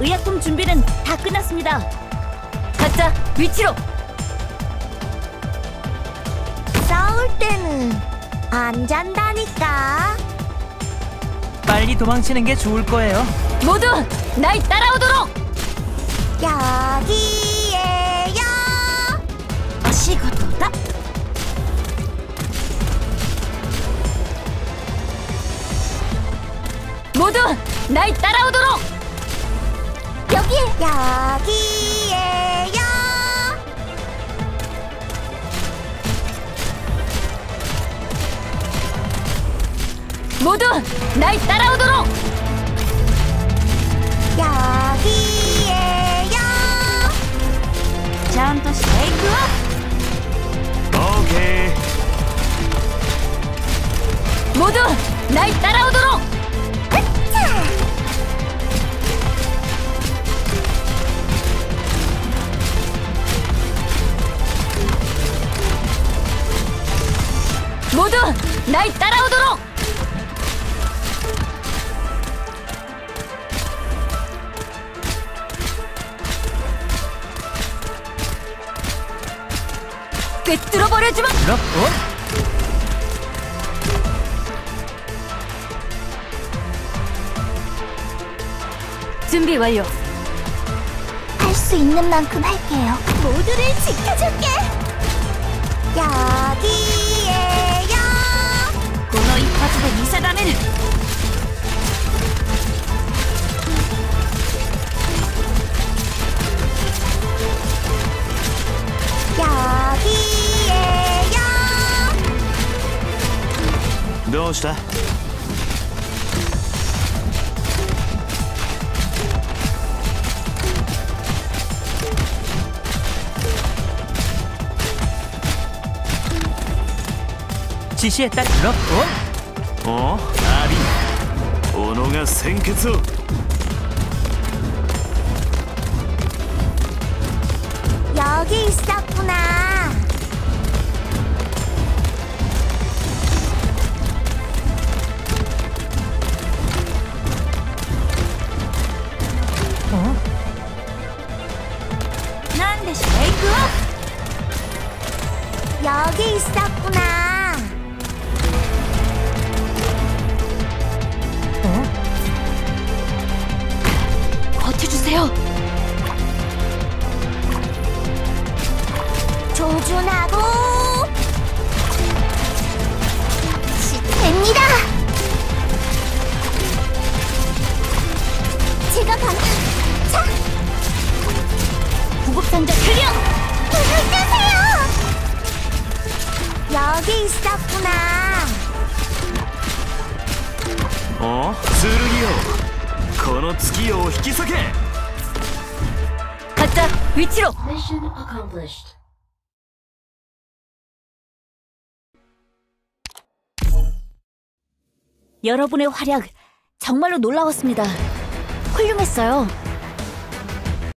의약품 준비는 다 끝났습니다. 각자 위치로! 싸울 때는 안 잔다니까. 빨리 도망치는 게 좋을 거예요. 모두 날 따라오도록! 여기에요. 시거도다! 모두 날 따라오도록! 여기에요. 모두 날 따라오도록! 여기에요. 자운토 쉐이크 업! 오케이. 모두 날 따라오도록! 모두 날 따라오도록! 꿰뚫어버려주마! 그럼 준비 완료. 할 수 있는 만큼 할게요. 모두를 지켜줄게. 여기에요. この一発で見定める。 여기에요. どうした？지시에 따라 그럼お？アビ、斧が鮮血を。 여기 있었구나. 난데 쉐이크 업! 여기 있었구나. 버텨주세요. 조준하고 시됩니다. 제가 방. 자, 구급상자 클리어! 불을 끄세요. 여기 있었구나. お？剣よ。この月夜を引き裂け。 각자 위치로! Mission accomplished. 여러분의 활약 정말로 놀라웠습니다. 훌륭했어요.